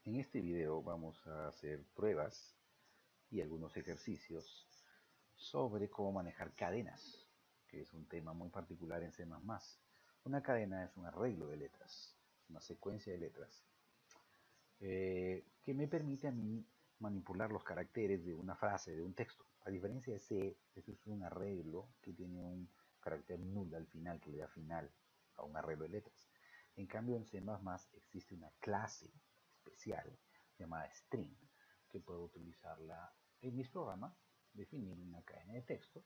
En este video vamos a hacer pruebas y algunos ejercicios sobre cómo manejar cadenas, que es un tema muy particular en C++. Una cadena es un arreglo de letras, una secuencia de letras, que me permite a mí manipular los caracteres de una frase, de un texto. A diferencia de C, eso es un arreglo que tiene un carácter null al final, que le da final a un arreglo de letras. En cambio, en C++ existe una clase especial llamada string, que puedo utilizarla en mis programas, definir una cadena de texto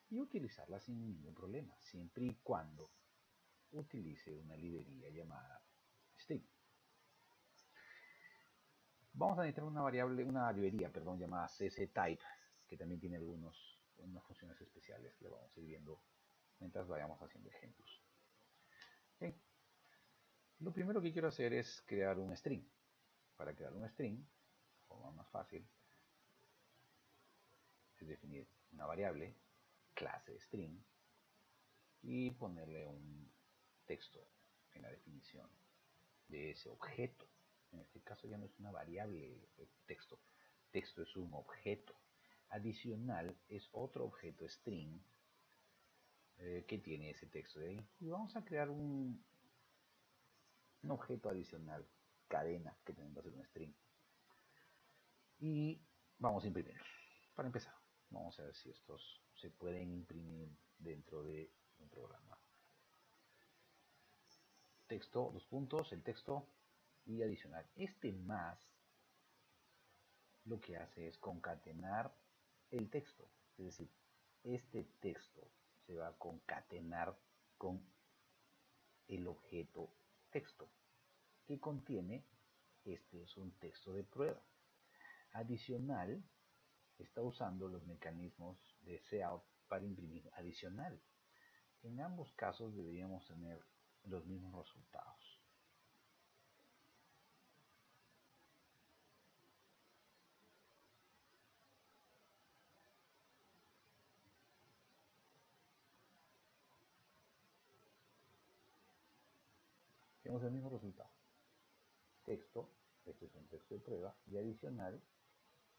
y utilizarla sin ningún problema, siempre y cuando utilice una librería llamada string. Vamos a necesitar una librería llamada cctype, que también tiene unas funciones especiales que vamos a ir viendo mientras vayamos haciendo ejemplos. Okay. Lo primero que quiero hacer es crear un string. Para crear un string, la forma más fácil es definir una variable, clase string, y ponerle un texto en la definición de ese objeto. En este caso ya no es una variable texto. Texto es un objeto. Adicional es otro objeto string que tiene ese texto de ahí. Y vamos a crear un objeto adicional, cadena, que también va a ser un string. Y vamos a imprimir. Para empezar, vamos a ver si estos se pueden imprimir dentro de un programa. Texto, dos puntos, el texto y adicional. Este más lo que hace es concatenar el texto. Es decir, este texto se va a concatenar con el objeto texto que contiene, este es un texto de prueba. Adicional está usando los mecanismos de cout para imprimir adicional. En ambos casos deberíamos tener los mismos resultados. Tenemos el mismo resultado. Texto, este es un texto de prueba, y adicional,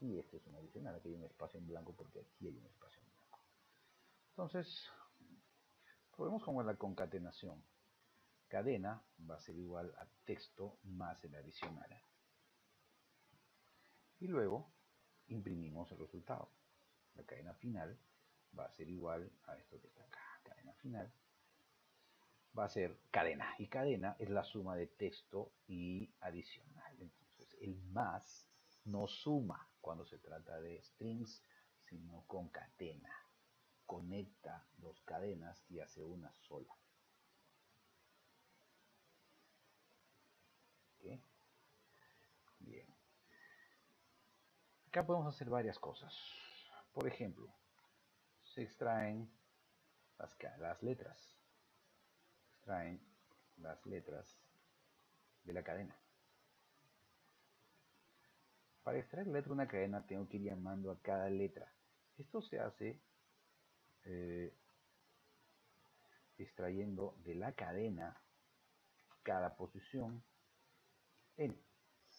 y este es un adicional. Aquí hay un espacio en blanco porque aquí hay un espacio en blanco. Entonces, probemos con la concatenación. Cadena va a ser igual a texto más el adicional. Y luego imprimimos el resultado. La cadena final va a ser igual a esto que está acá. Cadena final va a ser cadena. Y cadena es la suma de texto y adicional. Entonces, el más no suma cuando se trata de strings, sino concatena. Conecta dos cadenas y hace una sola. ¿Okay? Bien. Acá podemos hacer varias cosas. Por ejemplo, se extraen las letras. Extraen las letras de la cadena. Para extraer la letra de una cadena tengo que ir llamando a cada letra. Esto se hace extrayendo de la cadena cada posición n,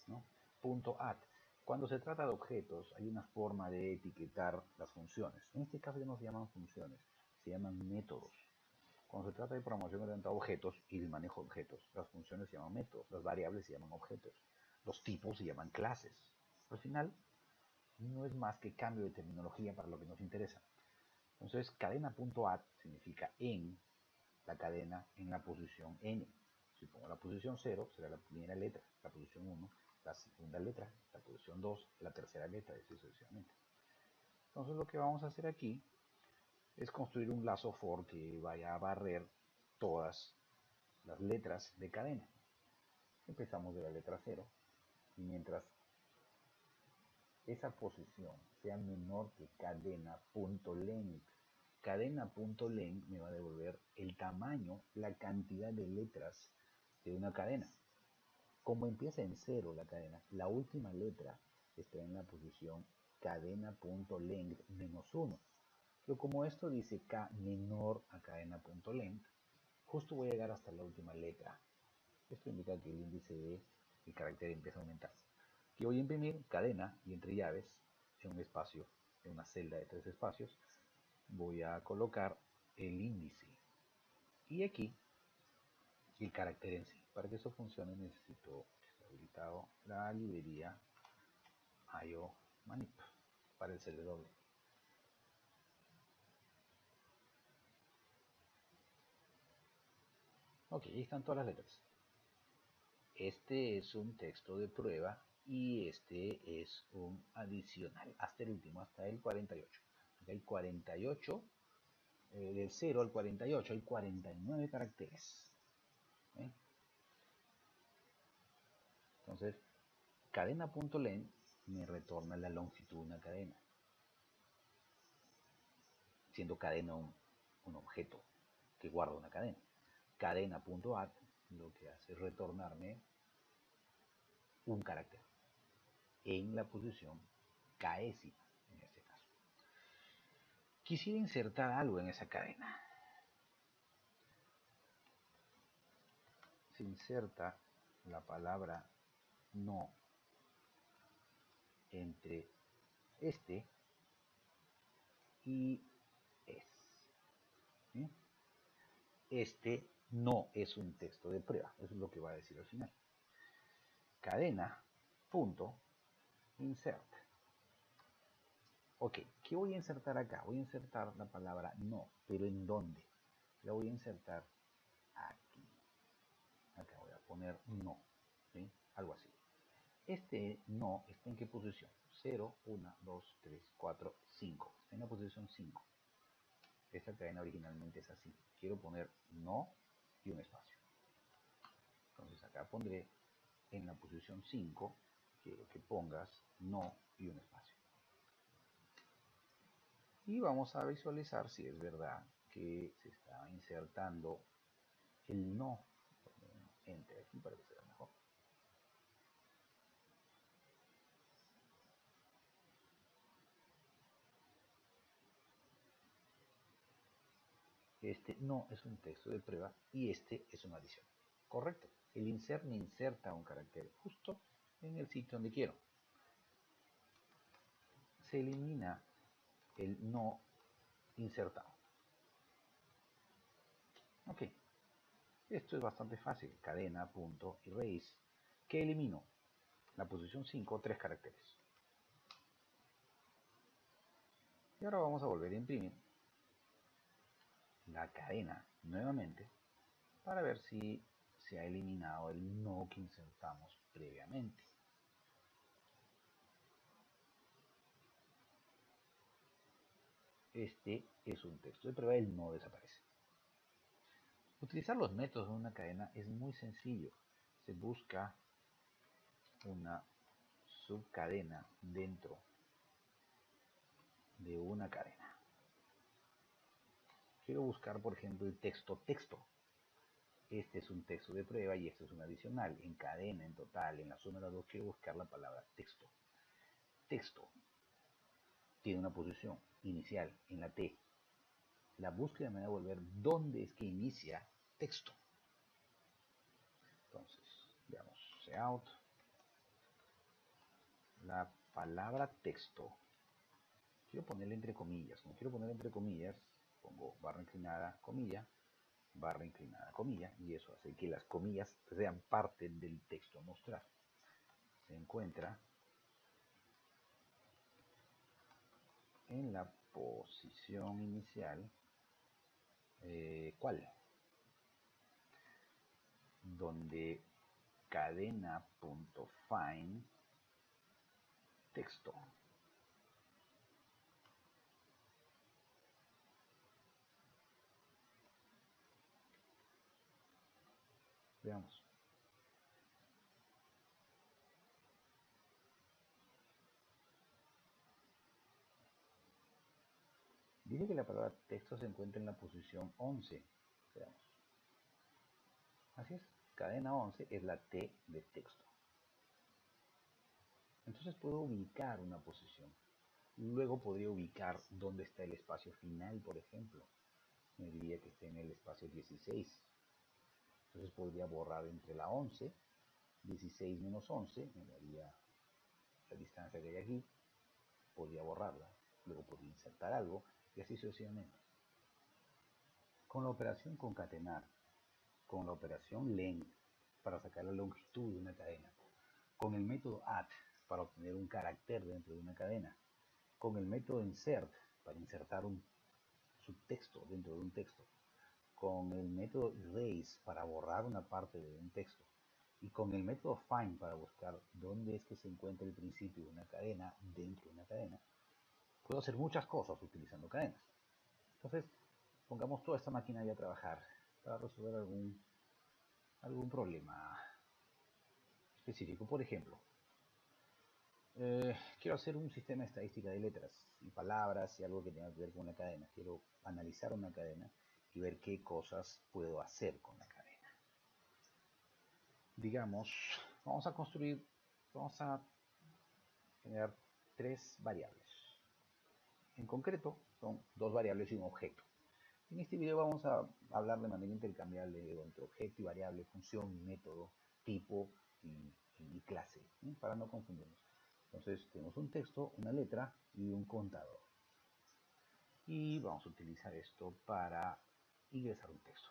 ¿no? Punto add. Cuando se trata de objetos hay una forma de etiquetar las funciones. En este caso ya no se llaman funciones, se llaman métodos. Cuando se trata de programación orientada a objetos y el manejo de objetos, las funciones se llaman métodos, las variables se llaman objetos, los tipos se llaman clases. Al final, no es más que cambio de terminología para lo que nos interesa. Entonces, cadena.add significa en la cadena en la posición n. Si pongo la posición 0, será la primera letra, la posición 1, la segunda letra, la posición 2, la tercera letra, y así sucesivamente. Entonces, lo que vamos a hacer aquí es construir un lazo for que vaya a barrer todas las letras de cadena. Empezamos de la letra 0 y mientras esa posición sea menor que cadena.length, cadena.length me va a devolver el tamaño, la cantidad de letras de una cadena. Como empieza en 0 la cadena, la última letra está en la posición cadena.length menos 1. Pero como esto dice k menor a cadena.length, justo voy a llegar hasta la última letra. Esto indica que el índice de el carácter empieza a aumentar. que voy a imprimir cadena y entre llaves en un espacio, en una celda de 3 espacios, voy a colocar el índice y aquí el carácter en sí. Para que eso funcione necesito habilitado la librería IOmanip para el CLW. Ok, ahí están todas las letras. Este es un texto de prueba y este es un adicional hasta el último, hasta el 48. Aquí hay 48, del 0 al 48 hay 49 caracteres. ¿Eh? Entonces, cadena.len me retorna la longitud de una cadena, siendo cadena un objeto que guarda una cadena. Cadena.add lo que hace es retornarme un carácter en la posición késima en este caso. Quisiera insertar algo en esa cadena. Se inserta la palabra no entre este y es. ¿Sí? Este no es un texto de prueba, eso es lo que va a decir al final. Cadena, punto, insert. Ok, ¿qué voy a insertar acá? Voy a insertar la palabra no, pero ¿en dónde? La voy a insertar aquí. Acá voy a poner no, ¿sí? Algo así. Este no está en qué posición? 0, 1, 2, 3, 4, 5. Está en la posición 5. Esta cadena originalmente es así. Quiero poner no y un espacio. Entonces acá pondré en la posición 5, quiero que pongas no y un espacio. Y vamos a visualizar si es verdad que se está insertando el no. Enter aquí para que se vea mejor. Este no es un texto de prueba y este es una adición. Correcto. El insert me inserta un carácter justo en el sitio donde quiero. Se elimina el no insertado. Ok. Esto es bastante fácil. Cadena, punto, erase. ¿Qué elimino? La posición 5, 3 caracteres. Y ahora vamos a volver a imprimir la cadena nuevamente para ver si se ha eliminado el no que insertamos previamente. Este es un texto de prueba, el no desaparece. Utilizar los métodos de una cadena es muy sencillo. Se busca una subcadena dentro de una cadena. Quiero buscar, por ejemplo, el texto texto. Este es un texto de prueba y este es un adicional. En cadena, en total, en la suma de las dos, quiero buscar la palabra texto. Texto tiene una posición inicial en la T. La búsqueda me va a devolver dónde es que inicia texto. Entonces, veamos, out. La palabra texto. Quiero ponerle entre comillas. Como quiero poner entre comillas, pongo barra inclinada, comilla, barra inclinada, comilla, y eso hace que las comillas sean parte del texto a mostrar. Se encuentra en la posición inicial, ¿cuál? Donde cadena.find texto. Veamos. Dice que la palabra texto se encuentra en la posición 11. Veamos. Así es. Cadena 11 es la T de texto. Entonces puedo ubicar una posición. Luego podría ubicar dónde está el espacio final, por ejemplo. Me diría que esté en el espacio 16. Entonces podría borrar entre la 11, 16 menos 11, me daría esta distancia que hay aquí, podría borrarla, luego podría insertar algo y así sucesivamente. Con la operación concatenar, con la operación len para sacar la longitud de una cadena, con el método add para obtener un carácter dentro de una cadena, con el método insert para insertar un subtexto dentro de un texto, con el método erase para borrar una parte de un texto y con el método find para buscar dónde es que se encuentra el principio de una cadena dentro de una cadena, puedo hacer muchas cosas utilizando cadenas. Entonces, pongamos toda esta maquinaria a trabajar para resolver algún problema específico. Por ejemplo, quiero hacer un sistema de estadística de letras y palabras y algo que tenga que ver con una cadena. Quiero analizar una cadena y ver qué cosas puedo hacer con la cadena. Digamos, vamos a generar 3 variables. En concreto, son 2 variables y un objeto. En este video vamos a hablar de manera intercambiable entre objeto y variable, función, método, tipo y clase, ¿sí? Para no confundirnos. Entonces tenemos un texto, una letra y un contador. Y vamos a utilizar esto para ingresar un texto.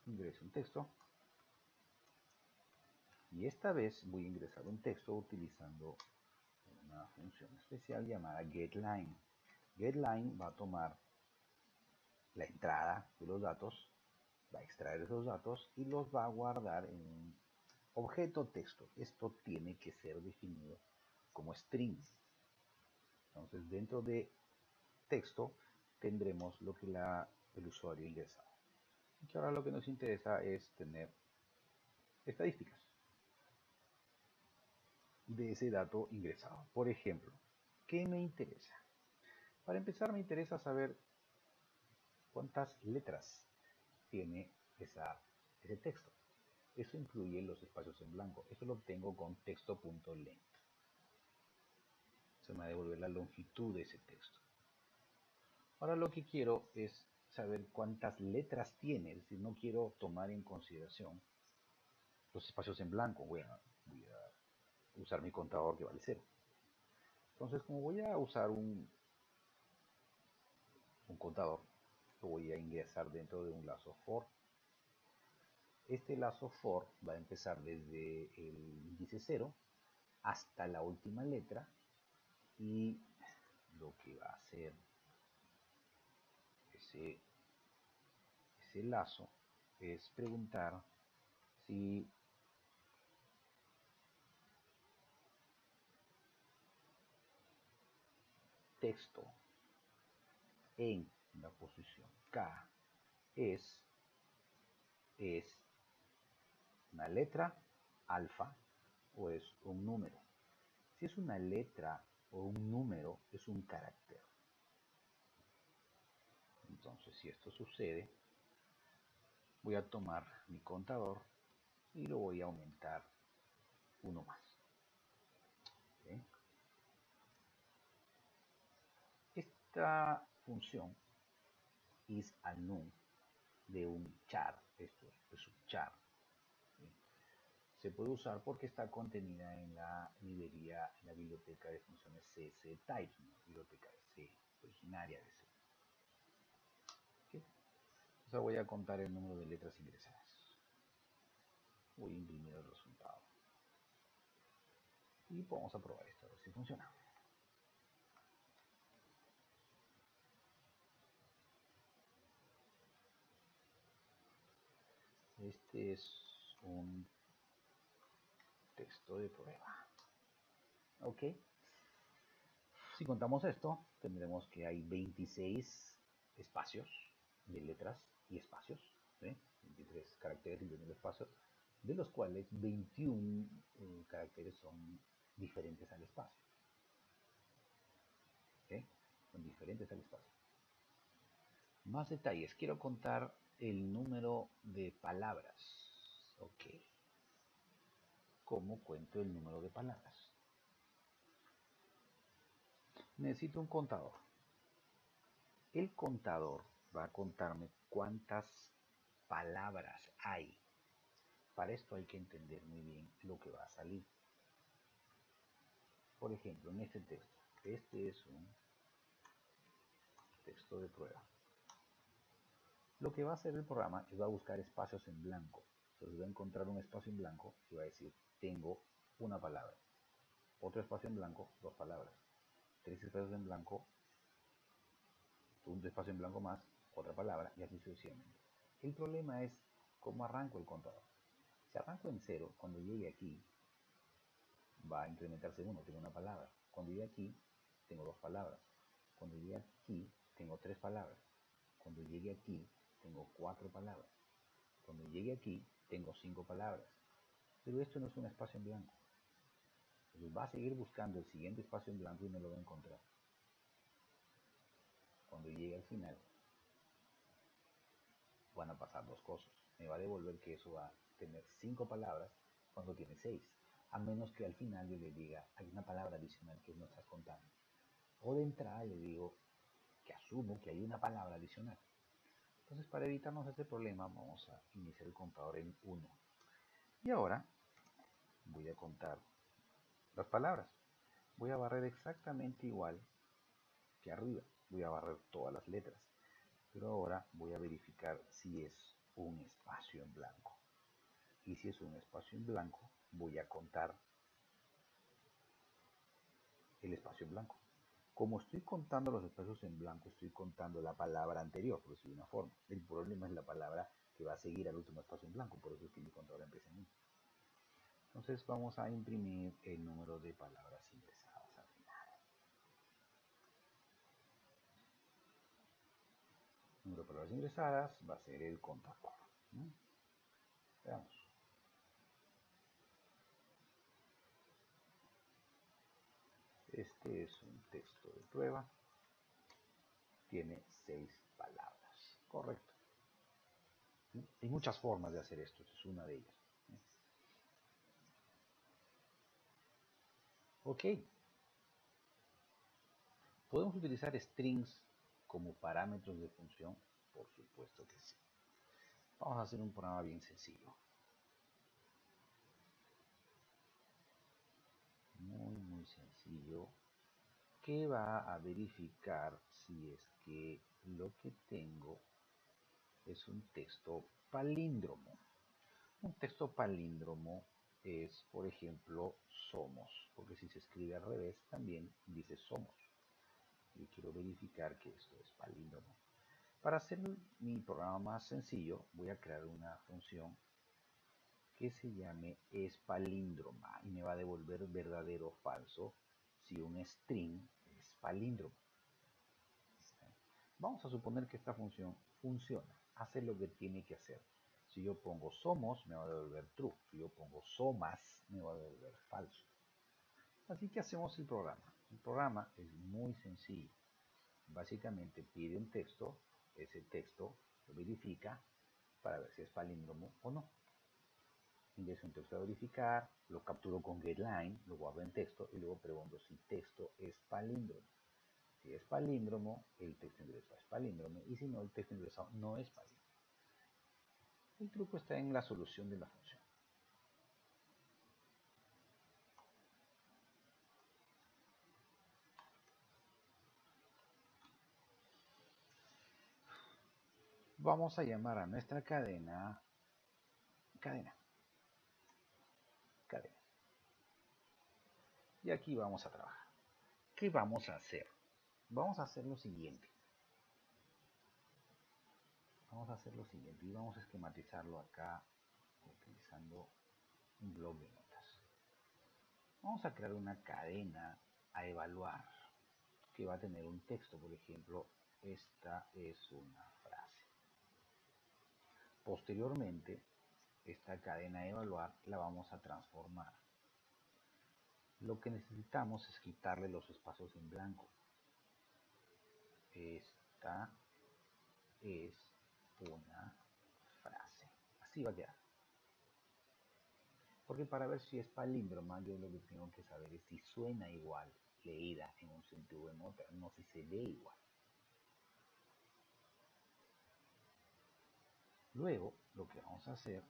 Ingreso un texto. Y esta vez voy a ingresar un texto utilizando una función especial llamada getLine. GetLine va a tomar la entrada de los datos, va a extraer esos datos y los va a guardar en un objeto texto. Esto tiene que ser definido como string. Entonces dentro de texto tendremos lo que el usuario ha ingresado. Y ahora lo que nos interesa es tener estadísticas de ese dato ingresado. Por ejemplo, ¿qué me interesa? Para empezar me interesa saber cuántas letras tiene ese texto. Eso incluye los espacios en blanco. Eso lo obtengo con texto.length. Se me va a devolver la longitud de ese texto. Ahora lo que quiero es saber cuántas letras tiene. Es decir, no quiero tomar en consideración los espacios en blanco. Voy a usar mi contador que vale 0. Entonces, como voy a usar un contador, lo voy a ingresar dentro de un lazo for. Este lazo for va a empezar desde el índice 0 hasta la última letra y lo que va a hacer ese lazo es preguntar si texto en la posición K es una letra alfa o es un número. Si es una letra o un número, es un carácter. Entonces, si esto sucede, voy a tomar mi contador y lo voy a aumentar uno más. ¿Okay? Esta función isAnum de un char, esto es un char, ¿sí? Se puede usar porque está contenida en la librería, en la biblioteca de funciones CSType, una biblioteca de C, originaria de C. ¿Okay? Entonces voy a contar el número de letras ingresadas. Voy a imprimir el resultado. Y vamos a probar esto, a ver si funciona. Este es un texto de prueba. Ok. Si contamos esto, tendremos que hay 26 espacios de letras y espacios, ¿sí? 23 caracteres y 21 espacios, de los cuales 21 caracteres son diferentes al espacio. ¿Okay? Son diferentes al espacio. Más detalles. Quiero contar el número de palabras. Ok. ¿Cómo cuento el número de palabras? Necesito un contador. El contador va a contarme cuántas palabras hay Para esto hay que entender muy bien lo que va a salir. Por ejemplo, en este texto, este es un texto de prueba. Lo que va a hacer el programa es va a buscar espacios en blanco. Entonces va a encontrar un espacio en blanco y va a decir, tengo una palabra. Otro espacio en blanco, dos palabras. Tres espacios en blanco, un espacio en blanco más, otra palabra, y así sucesivamente. El problema es cómo arranco el contador. Si arranco en 0, cuando llegue aquí, va a incrementarse 1, tengo una palabra. Cuando llegue aquí, tengo dos palabras. Cuando llegue aquí, tengo tres palabras. Cuando llegue aquí, tengo cuatro palabras. Cuando llegue aquí, tengo 5 palabras. Pero esto no es un espacio en blanco. Entonces va a seguir buscando el siguiente espacio en blanco y no lo va a encontrar. Cuando llegue al final, van a pasar dos cosas. Me va a devolver que eso va a tener 5 palabras cuando tiene 6. A menos que al final yo le diga, hay una palabra adicional que no estás contando. O de entrada le digo que asumo que hay una palabra adicional. Entonces, para evitarnos este problema, vamos a iniciar el contador en 1. Y ahora voy a contar las palabras. Voy a barrer exactamente igual que arriba. Voy a barrer todas las letras. Pero ahora voy a verificar si es un espacio en blanco. Y si es un espacio en blanco, voy a contar el espacio en blanco. Como estoy contando los espacios en blanco, estoy contando la palabra anterior, por decirlo de una forma. El problema es la palabra que va a seguir al último espacio en blanco, por eso es que mi contador empieza en 1. Entonces vamos a imprimir el número de palabras ingresadas al final. El número de palabras ingresadas va a ser el contador. Veamos. Este es un texto de prueba. Tiene 6 palabras. Correcto. Hay muchas formas de hacer esto. Esta es una de ellas. Ok. ¿Podemos utilizar strings como parámetros de función? Por supuesto que sí. Vamos a hacer un programa bien sencillo. Muy sencillo. Que va a verificar si es que lo que tengo es un texto palíndromo. Un texto palíndromo es, por ejemplo, somos, porque si se escribe al revés también dice somos. Y quiero verificar que esto es palíndromo. Para hacer mi programa más sencillo, voy a crear una función que se llame espalíndroma y me va a devolver verdadero o falso si un string es palíndromo. Vamos a suponer que esta función funciona, hace lo que tiene que hacer. Si yo pongo somos, me va a devolver true. Si yo pongo somas, me va a devolver falso. Así que hacemos el programa. El programa es muy sencillo. Básicamente pide un texto, ese texto lo verifica para ver si es palíndromo o no. Ingreso un texto a verificar, lo capturo con getLine, lo guardo en texto y luego pregunto si texto es palíndromo. Si es palíndromo, el texto ingresado es palíndromo y si no, el texto ingresado no es palíndromo. El truco está en la solución de la función. Vamos a llamar a nuestra cadena. Y aquí vamos a trabajar. ¿Qué vamos a hacer? Vamos a hacer lo siguiente. Y vamos a esquematizarlo acá utilizando un blog de notas. Vamos a crear una cadena a evaluar que va a tener un texto, por ejemplo, esta es una frase. Posteriormente, esta cadena a evaluar la vamos a transformar. Lo que necesitamos es quitarle los espacios en blanco. Esta es una frase. Así va a quedar. Porque para ver si es palíndroma, yo lo que tengo que saber es si suena igual leída en un sentido o en otro, no si se lee igual. Luego, lo que vamos a hacer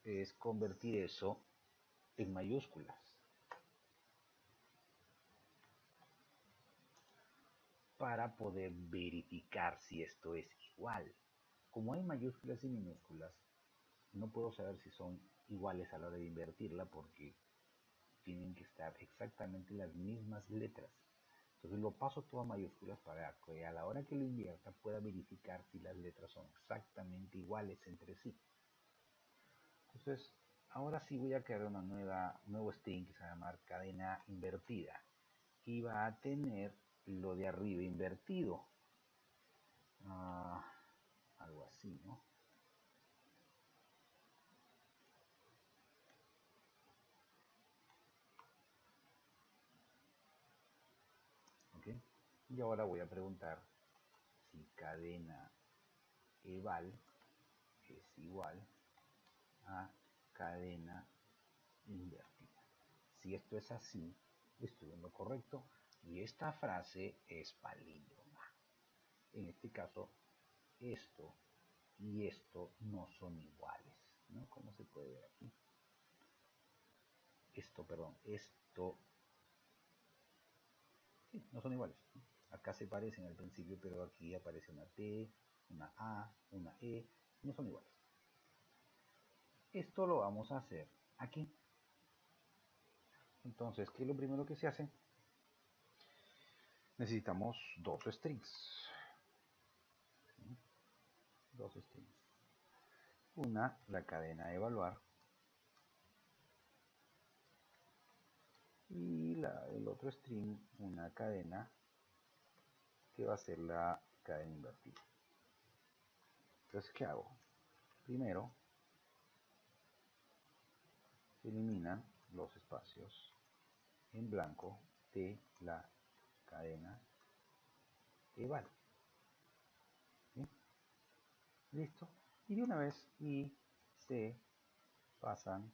es convertir eso en mayúsculas para poder verificar si esto es igual. Como hay mayúsculas y minúsculas, no puedo saber si son iguales a la hora de invertirla porque tienen que estar exactamente las mismas letras. Entonces lo paso todo a mayúsculas para que a la hora que lo invierta pueda verificar si las letras son exactamente iguales entre sí. Entonces, ahora sí voy a crear un nuevo string que se va a llamar cadena invertida y va a tener lo de arriba invertido. Algo así, ¿no? ¿Ok? Y ahora voy a preguntar si cadena eval es igual a cadena invertida. Si esto es así, estoy en lo correcto y esta frase es palíndroma. En este caso, esto y esto no son iguales, ¿no? Como se puede ver aquí. Esto, sí, no son iguales. Acá se parecen al principio, pero aquí aparece una T, una A, una E, no son iguales. Esto lo vamos a hacer aquí. Entonces, ¿qué es lo primero que se hace? Necesitamos dos strings. ¿Sí? Dos strings. Una, la cadena evaluar. Y el otro string, una cadena que va a ser la cadena invertida. Entonces, ¿qué hago? Primero, se eliminan los espacios en blanco de la cadena eval. ¿Sí? Listo. Y de una vez y se pasan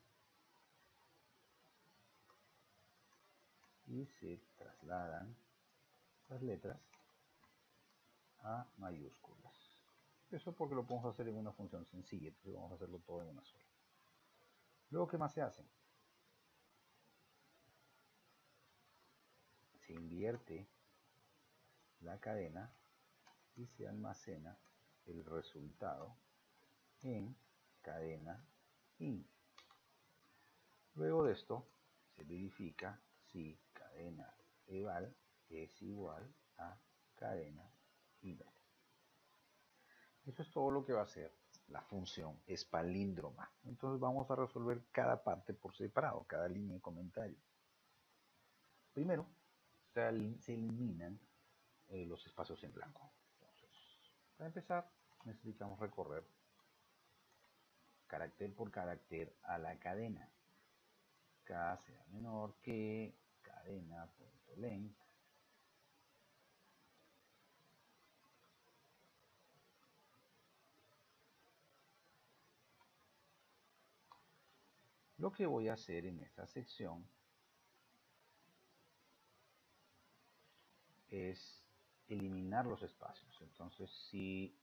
y se trasladan las letras a mayúsculas. Eso porque lo podemos hacer en una función sencilla, entonces vamos a hacerlo todo en una sola. Luego, ¿qué más se hace? Se invierte la cadena y se almacena el resultado en cadena in. Luego de esto se verifica si cadena eval es igual a cadena inval. Eso es todo lo que va a hacer la función es palíndroma. Entonces vamos a resolver cada parte por separado, cada línea de comentario. Primero, se eliminan los espacios en blanco. Entonces, para empezar, necesitamos recorrer carácter por carácter a la cadena. K sea menor que cadena.length Lo que voy a hacer en esta sección es eliminar los espacios. Entonces, si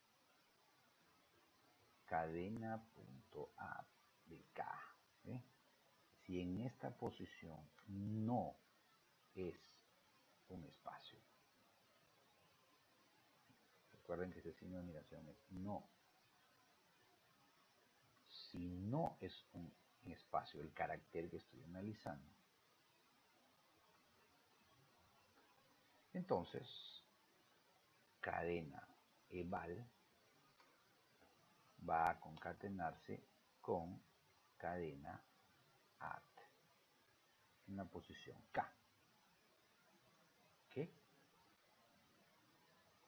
cadena.add de K, ¿sí? Si en esta posición no es un espacio, recuerden que ese signo de admiración es no. Si no es un espacio el carácter que estoy analizando, entonces cadena eval va a concatenarse con cadena add en la posición K. ¿Okay?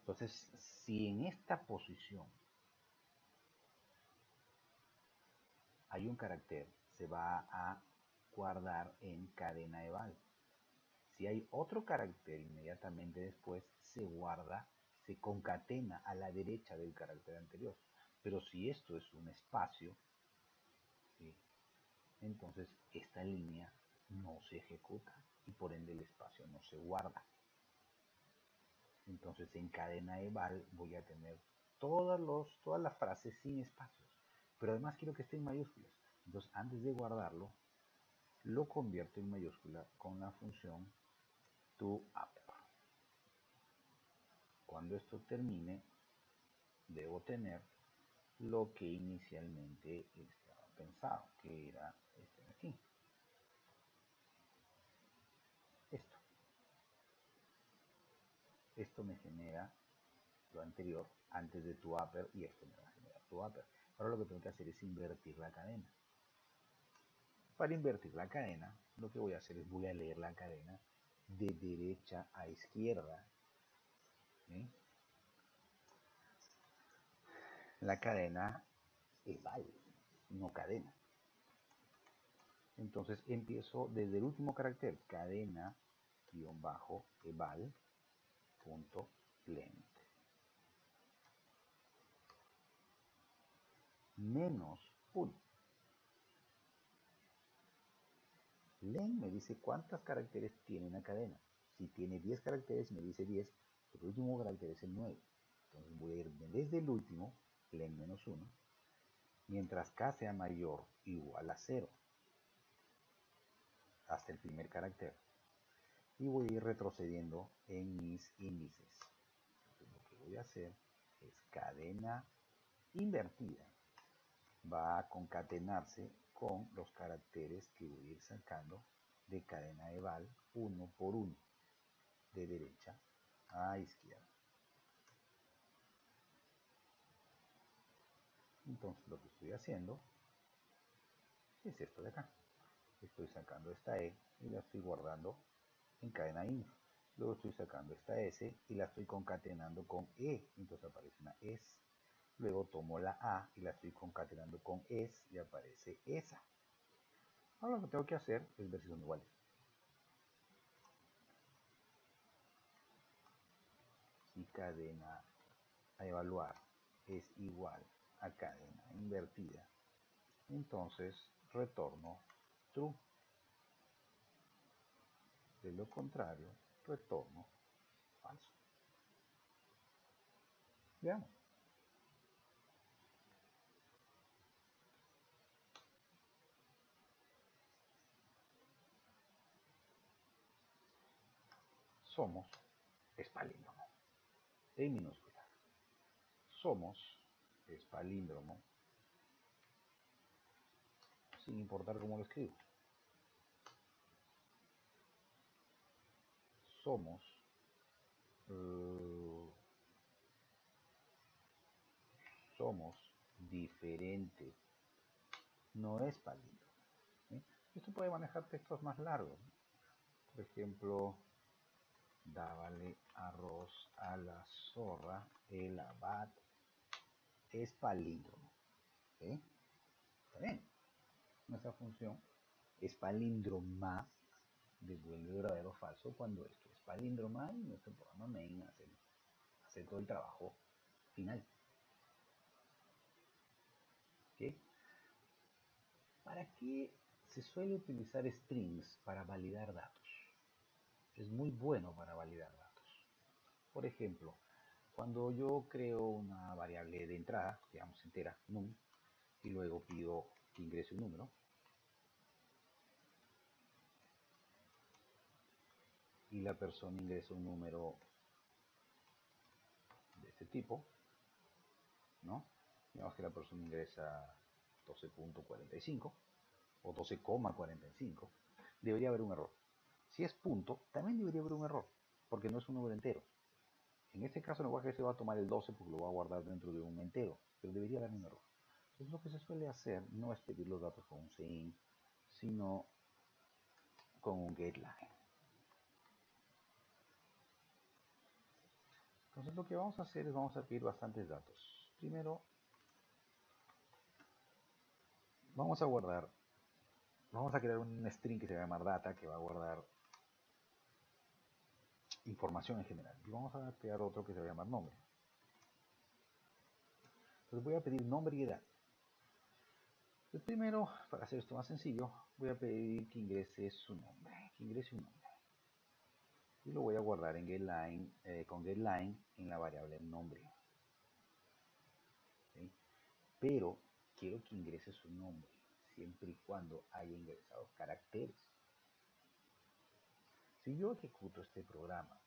Entonces, si en esta posición hay un carácter, se va a guardar en cadena eval. Si hay otro carácter inmediatamente después, se guarda, se concatena a la derecha del carácter anterior. Pero si esto es un espacio, ¿sí? Entonces esta línea no se ejecuta y por ende el espacio no se guarda. Entonces en cadena eval voy a tener todas las frases sin espacios, pero además quiero que estén en mayúsculas. Entonces, antes de guardarlo, lo convierto en mayúscula con la función toUpper. Cuando esto termine, debo tener lo que inicialmente estaba pensado, que era este de aquí. Esto. Esto me genera lo anterior antes de toUpper y esto me va a generar toUpper. Ahora lo que tengo que hacer es invertir la cadena. Para invertir la cadena, lo que voy a hacer es voy a leer la cadena de derecha a izquierda. ¿Sí? La cadena eval, no cadena. Entonces empiezo desde el último carácter, cadena eval punto length menos 1. Length me dice cuántos caracteres tiene una cadena. Si tiene 10 caracteres, me dice 10, el último carácter es el 9. Entonces voy a ir desde el último, length menos 1, mientras k sea mayor o igual a 0, hasta el primer carácter. Y voy a ir retrocediendo en mis índices. Entonces lo que voy a hacer es cadena invertida. Va a concatenarse con los caracteres que voy a ir sacando de cadena eval uno por uno, de derecha a izquierda. Entonces lo que estoy haciendo es esto de acá. Estoy sacando esta E y la estoy guardando en cadena info. Luego estoy sacando esta S y la estoy concatenando con E. Entonces aparece una S. Luego tomo la A y la estoy concatenando con S y aparece esa. Ahora lo que tengo que hacer es ver si son iguales. Si cadena a evaluar es igual a cadena invertida, entonces retorno true. De lo contrario, retorno falso. Veamos. Somos es palíndromo. En minúscula. Somos es palíndromo sin importar cómo lo escribo. Somos somos diferente. No es palíndromo. ¿Sí? Esto puede manejar textos más largos. Por ejemplo, dábale arroz a la zorra, el abad es palíndromo. ¿Sí? ¿Está bien? Nuestra función es palíndroma, devuelve verdadero o falso cuando esto es palíndroma y nuestro programa main hace todo el trabajo final. ¿Okay? ¿Para qué se suele utilizar strings para validar datos? Es muy bueno para validar datos. Por ejemplo, cuando yo creo una variable de entrada, digamos entera, num, y luego pido que ingrese un número, y la persona ingresa un número de este tipo, ¿no? Digamos que la persona ingresa 12.45 o 12,45, debería haber un error. Si es punto, también debería haber un error, porque no es un número entero. En este caso el lenguaje se va a tomar el 12 porque lo va a guardar dentro de un entero, pero debería haber un error. Entonces lo que se suele hacer no es pedir los datos con un CIN, sino con un getLine. Entonces lo que vamos a hacer es vamos a pedir bastantes datos. Primero vamos a crear un string que se va a llamar data, que va a guardar información en general. Y vamos a crear otro que se va a llamar nombre. Entonces voy a pedir nombre y edad. Entonces primero, para hacer esto más sencillo, voy a pedir que ingrese su nombre, y lo voy a guardar en getLine, con getLine en la variable nombre. ¿Sí? Pero quiero que ingrese su nombre. siempre y cuando haya ingresado caracteres. Si yo ejecuto este programa,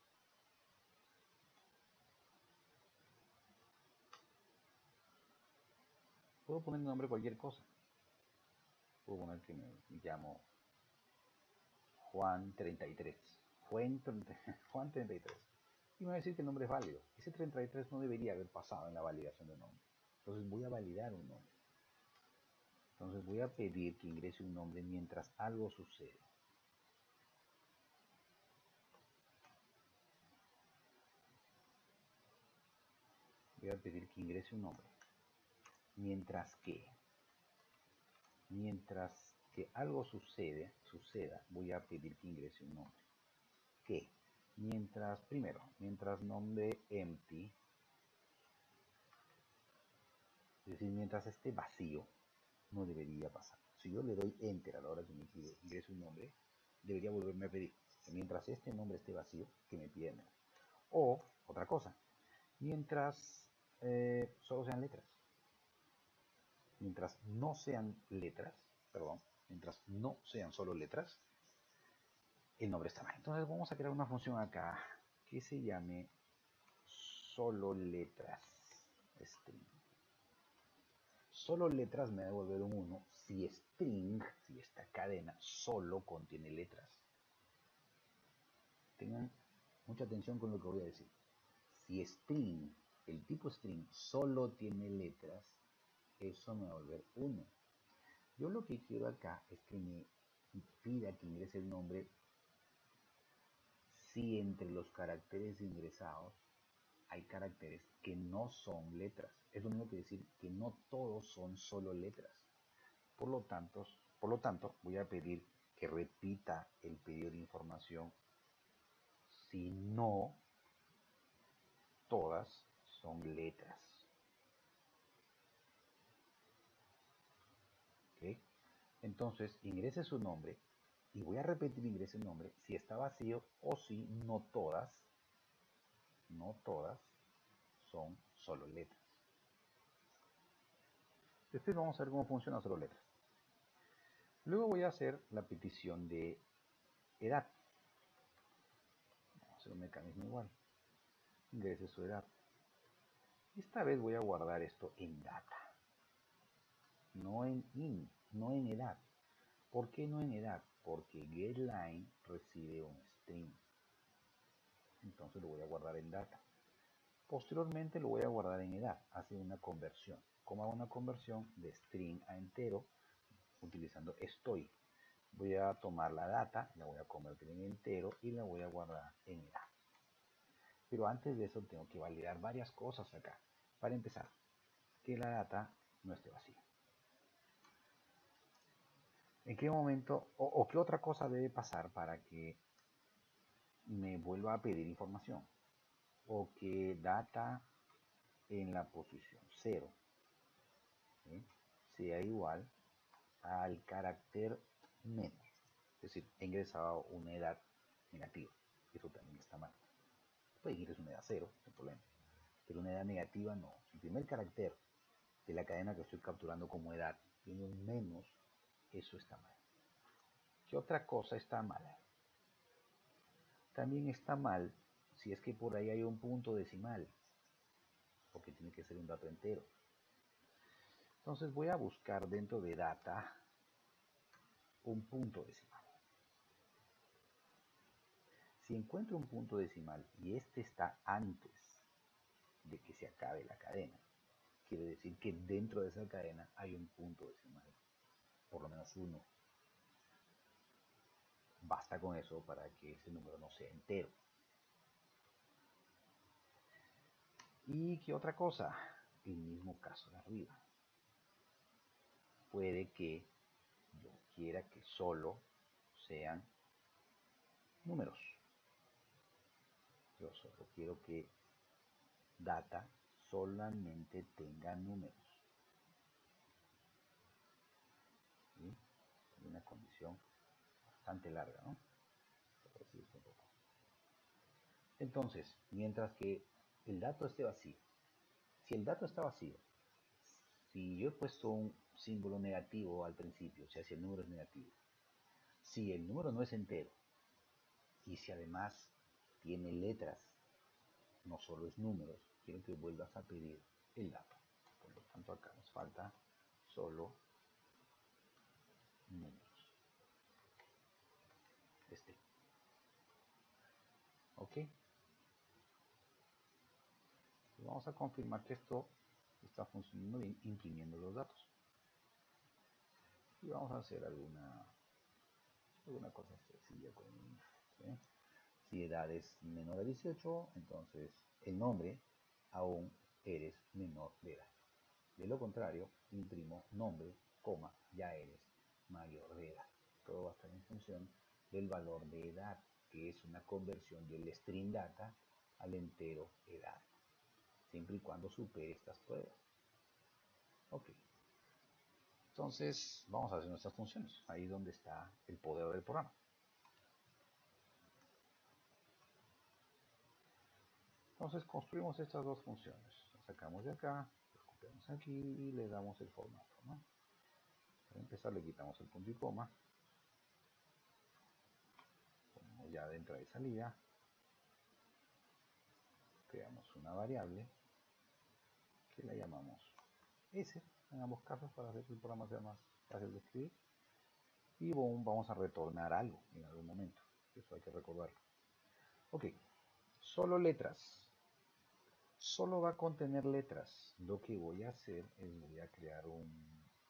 puedo poner el nombre cualquier cosa. Puedo poner que me llamo Juan 33. Juan 33. Y me va a decir que el nombre es válido. Ese 33 no debería haber pasado en la validación del nombre. Entonces voy a validar un nombre. Entonces voy a pedir que ingrese un nombre mientras algo sucede. Voy a pedir que ingrese un nombre. Mientras que algo suceda, voy a pedir que ingrese un nombre. ¿Qué? Mientras nombre empty, es decir, mientras esté vacío, no debería pasar. Si yo le doy enter a la hora que me pide ingrese un nombre, debería volverme a pedir que mientras este nombre esté vacío, que me pida el nombre. O, otra cosa, mientras solo sean letras. Mientras no sean solo letras, el nombre está mal. Entonces vamos a crear una función acá que se llame solo letras string. Solo letras me va a devolver un 1 si string, si esta cadena solo contiene letras. Tengan mucha atención con lo que voy a decir. Si string, el tipo string solo tiene letras, eso me va a devolver 1. Yo lo que quiero acá es que me pida que ingrese el nombre si entre los caracteres ingresados hay caracteres que no son letras. Es lo mismo que decir que no todos son solo letras. Por lo tanto, voy a pedir que repita el pedido de información si no todas son letras. ¿Okay? Entonces, ingrese su nombre y voy a repetir ingrese el nombre si está vacío o si no todas son solo letras. Después vamos a ver cómo funciona solo letras. Luego voy a hacer la petición de edad. Vamos a hacer un mecanismo igual. Ingrese su edad. Esta vez voy a guardar esto en data. No en in, no en edad. ¿Por qué no en edad? Porque getLine recibe un string. Entonces lo voy a guardar en data. Posteriormente lo voy a guardar en edad. Hace una conversión. ¿Cómo hago una conversión de string a entero? Utilizando estoy. Voy a tomar la data, la voy a convertir en entero y la voy a guardar en edad. Pero antes de eso tengo que validar varias cosas acá. Para empezar, que la data no esté vacía. ¿En qué momento o qué otra cosa debe pasar para que me vuelva a pedir información? O que data en la posición 0 sea igual al carácter menos. Es decir, he ingresado una edad negativa. Eso también está mal. Puede ingresar una edad 0, sin problema. Pero una edad negativa no. El primer carácter de la cadena que estoy capturando como edad tiene un menos, eso está mal. ¿Qué otra cosa está mal? También está mal si es que por ahí hay un punto decimal, porque tiene que ser un dato entero. Entonces voy a buscar dentro de data un punto decimal. Si encuentro un punto decimal y este está antes de que se acabe la cadena, quiere decir que dentro de esa cadena hay un punto decimal, por lo menos uno. Basta con eso para que ese número no sea entero. ¿Y qué otra cosa? El mismo caso de arriba. Puede que yo quiera que solo sean números. Yo solo quiero que data solamente tenga números. ¿Sí? Es una condición bastante larga, ¿no? Entonces, mientras que el dato esté vacío, si el dato está vacío, si yo he puesto un símbolo negativo al principio, o sea, si el número es negativo. Si el número no es entero y si además tiene letras, no solo es números, quiero que vuelvas a pedir el dato. Por lo tanto, acá nos falta solo números. ¿Ok? Vamos a confirmar que esto está funcionando bien imprimiendo los datos. Y vamos a hacer alguna cosa sencilla con ¿sí? Si edad es menor a 18, entonces el nombre aún eres menor de edad. De lo contrario, imprimo nombre, coma, ya eres mayor de edad. Todo va a estar en función del valor de edad, que es una conversión del string data al entero edad, siempre y cuando supere estas pruebas. Ok. Entonces, vamos a hacer nuestras funciones. Ahí es donde está el poder del programa. Entonces, construimos estas dos funciones. Las sacamos de acá, las copiamos aquí y le damos el formato, ¿no? Para empezar, le quitamos el punto y coma. Ponemos ya de entrada y salida. Creamos una variable que la llamamos S en ambos casos para hacer que el programa sea más fácil de escribir. Y vamos a retornar algo en algún momento. Eso hay que recordarlo. Ok, solo letras. Solo va a contener letras. Lo que voy a hacer es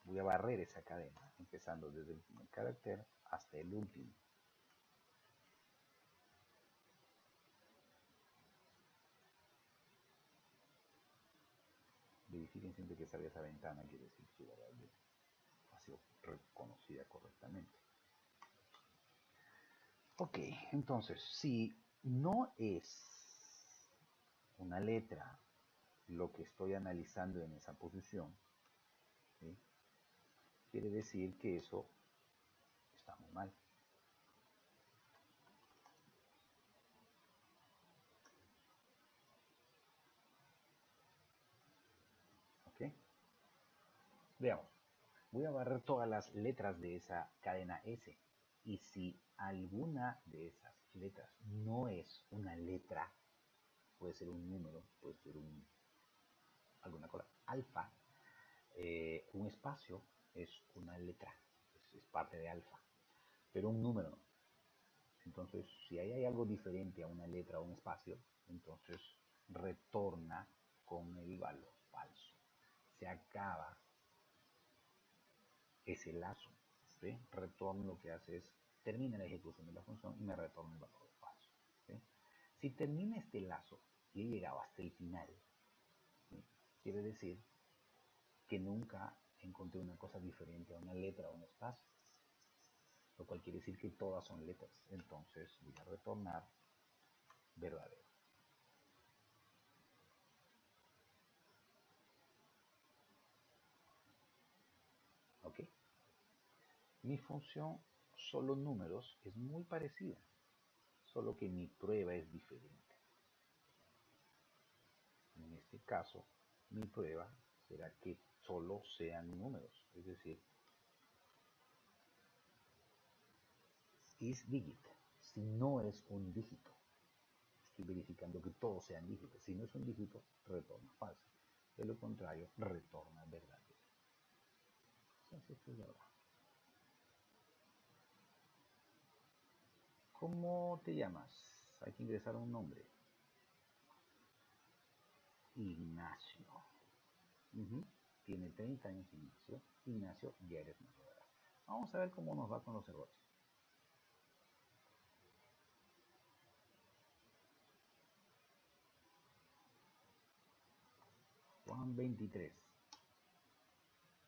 voy a barrer esa cadena, empezando desde el primer carácter hasta el último. Verifiquen siempre que salga esa ventana, quiere decir que la variable ha sido reconocida correctamente. Ok, entonces, si no es una letra lo que estoy analizando en esa posición, ¿sí? Quiere decir que eso está muy mal. ¿Ok? Veamos. Voy a barrer todas las letras de esa cadena S. Y si alguna de esas letras no es una letra, puede ser un número, puede ser alguna cosa, alfa, un espacio es una letra, es parte de alfa, pero un número no. Entonces, si ahí hay algo diferente a una letra o un espacio, entonces retorna con el valor falso. Se acaba ese lazo. ¿Sí? Retorno lo que hace es, termina la ejecución de la función y me retorna el valor falso. ¿Sí? Si termina este lazo y he llegado hasta el final, ¿sí? Quiere decir que nunca encontré una cosa diferente a una letra o un espacio, lo cual quiere decir que todas son letras. Entonces voy a retornar verdadero. ¿Ok? Mi función solo números es muy parecida, solo que mi prueba es diferente. En este caso, mi prueba será que solo sean números, es decir, is digit, si no es un dígito. Estoy verificando que todos sean dígitos. Si no es un dígito, retorna falso. De lo contrario, retorna verdadero. ¿Cómo te llamas? Hay que ingresar un nombre. Ignacio. Tiene 30 años Ignacio. Ignacio, ya eres mayor de edad. Vamos a ver cómo nos va con los errores. Juan 23.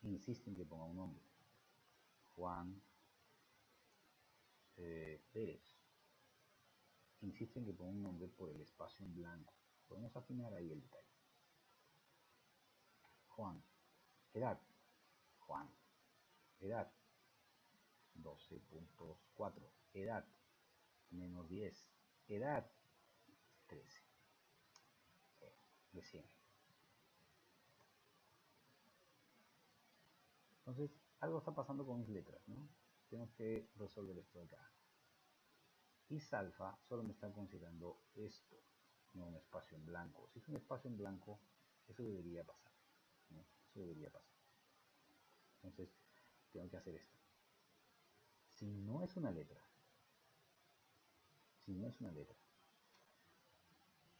Insiste en que ponga un nombre. Juan Pérez. Insiste en que ponga un nombre por el espacio en blanco. Podemos afinar ahí el detalle. Juan. Edad. Juan. Edad. 12.4. Edad. Menos 10. Edad. 13. Recién. Entonces, algo está pasando con mis letras, ¿no? Tengo que resolver esto de acá. Isalfa solo me está considerando esto, no un espacio en blanco. Si es un espacio en blanco, eso debería pasar, ¿no? Eso debería pasar. Entonces, tengo que hacer esto. Si no es una letra,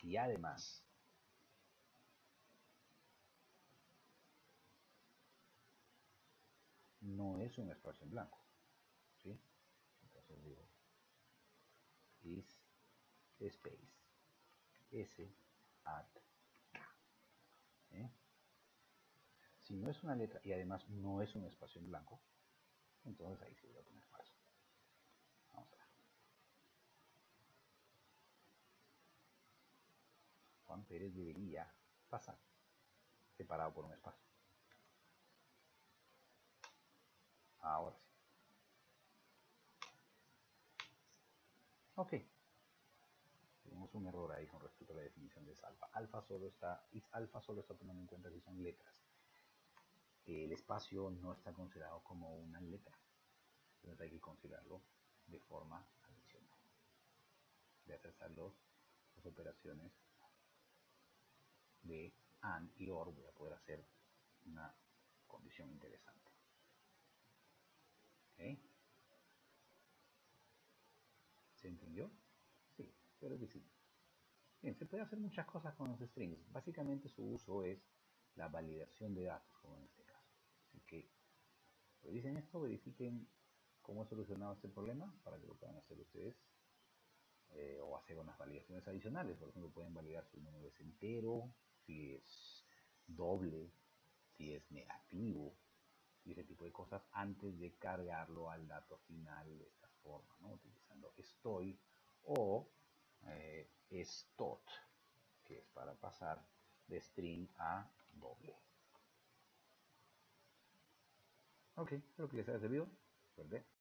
y además no es un espacio en blanco, ¿sí? Entonces digo is space s at ¿eh? Si no es una letra y además no es un espacio en blanco, entonces ahí sí voy a poner falso. Vamos a ver. Juan Pérez debería pasar separado por un espacio. Ahora sí. Ok. Tenemos un error ahí con respecto a la definición de alfa. Alfa solo está tomando en cuenta si son letras. El espacio no está considerado como una letra. Entonces hay que considerarlo de forma adicional. Voy a hacer las operaciones de AND y OR. Voy a poder hacer una condición interesante. ¿Okay? ¿Se entendió? Sí, espero que sí. Bien, se puede hacer muchas cosas con los strings. Básicamente su uso es la validación de datos, como en este caso. Así que revisen esto, verifiquen cómo he solucionado este problema para que lo puedan hacer ustedes. O hacer unas validaciones adicionales. Por ejemplo, pueden validar si un número es entero, si es doble, si es negativo, y ese tipo de cosas antes de cargarlo al dato final de esta forma, ¿no? Utilizando estoy o stot, que es para pasar de string a doble. Ok, espero que les haya servido. Suerte.